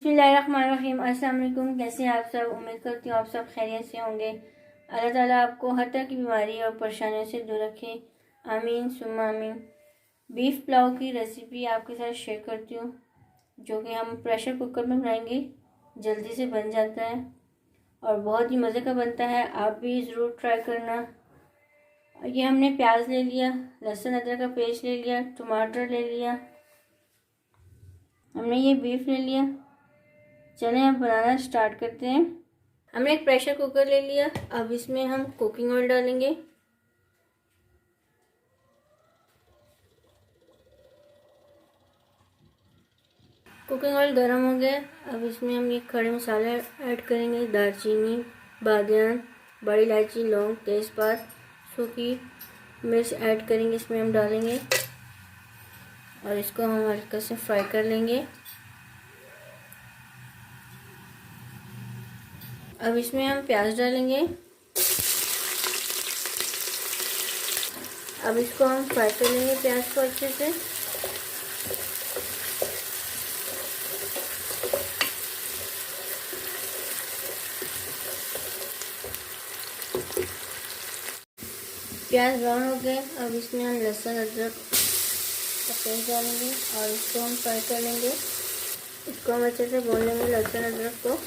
बिस्मिल्लाहिर्रहमानिर्रहीम। अस्सलाम वालेकुम। कैसे हैं आप सब? उम्मीद करती हूँ आप सब खैरियत से होंगे। अल्लाह ताला आपको हर तरह की बीमारी और परेशानियों से दूर रखे, आमीन सुम्मा आमीन। बीफ पुलाव की रेसिपी आपके साथ शेयर करती हूँ, जो कि हम प्रेशर कुकर में बनाएंगे। जल्दी से बन जाता है और बहुत ही मज़े का बनता है। आप भी ज़रूर ट्राई करना। ये हमने प्याज ले लिया, लहसुन अदरक का पेस्ट ले लिया, टमाटर ले लिया, हमने ये बीफ ले लिया। चलें अब बनाना स्टार्ट करते हैं। हमने एक प्रेशर कुकर ले लिया। अब इसमें हम कुकिंग ऑयल डालेंगे। कुकिंग ऑयल गर्म हो गया। अब इसमें हम ये खड़े मसाले ऐड करेंगे। दालचीनी, बादियान, बड़ी इलायची, लौंग, तेज़पात, सूखी मिर्च ऐड करेंगे। इसमें हम डालेंगे और इसको हम हल्का से फ्राई कर लेंगे। अब इसमें हम प्याज डालेंगे। अब इसको हम फ्राई कर लेंगे, प्याज को अच्छे से। प्याज ब्राउन हो गए। अब इसमें हम लहसुन अदरक का पेस्ट डालेंगे और इसको हम फ्राई कर लेंगे। इसको हम अच्छे से भून लेंगे, लहसुन अदरक को।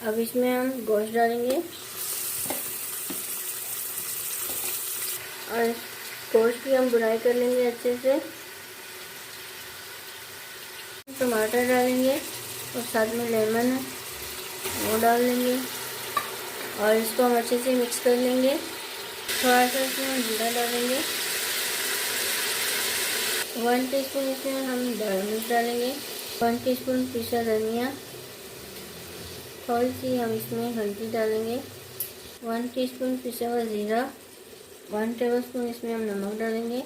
अब इसमें हम गोश्त डालेंगे और गोश्त की हम भुनाई कर लेंगे अच्छे से। टमाटर डालेंगे और साथ में लेमन है वो डाल लेंगे और इसको हम अच्छे से मिक्स कर लेंगे। थोड़ा सा इसमें हम जीरा डालेंगे। 1 टीस्पून इसमें हम दाल मिर्च डालेंगे। 1 टीस्पून पिसा धनिया। थोड़ी सी हम इसमें हल्दी डालेंगे। 1 टीस्पून पिसा हुआ ज़ीरा। 1 टेबलस्पून इसमें हम नमक डालेंगे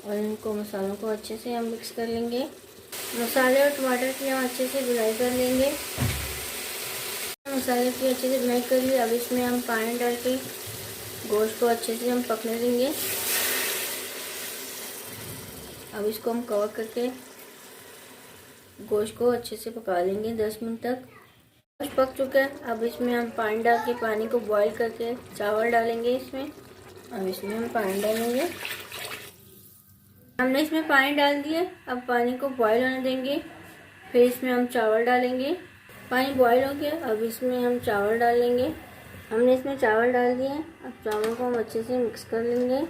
और इनको मसालों को अच्छे से हम मिक्स कर लेंगे। मसाले और टमाटर की हम अच्छे से भुनाई कर लेंगे। मसाले की अच्छे से भुनाई कर ली। अब इसमें हम पानी डाल के गोश्त को अच्छे से हम पकने देंगे। अब इसको हम कवर करके गोश्त को अच्छे से पका लेंगे 10 मिनट तक। गोश्त पक चुका है। अब इसमें हम पानी डाल के पानी को बॉईल करके चावल डालेंगे इसमें। अब इसमें हम पानी डालेंगे। हमने इसमें पानी डाल दिया। अब पानी को बॉईल होने देंगे, फिर इसमें हम चावल डालेंगे। पानी बॉईल हो गया। अब इसमें हम चावल डालेंगे। हमने इसमें चावल डाल दिए। अब चावल को हम अच्छे से मिक्स कर लेंगे।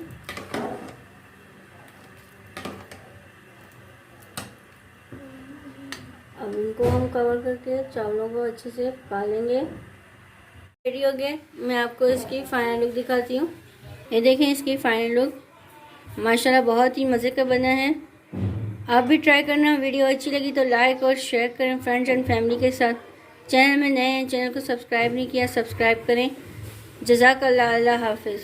अब इनको हम कवर करके चावलों को अच्छे से पका लेंगे। रेडी हो गए। मैं आपको इसकी फाइनल लुक दिखाती हूँ। ये देखें इसकी फाइनल लुक। माशाल्लाह बहुत ही मज़े का बना है। आप भी ट्राई करना। वीडियो अच्छी लगी तो लाइक और शेयर करें फ्रेंड्स एंड फैमिली के साथ। चैनल में नए हैं, चैनल को सब्सक्राइब नहीं किया, सब्सक्राइब करें। जज़ाकल्लाह। अल्लाह हाफिज़।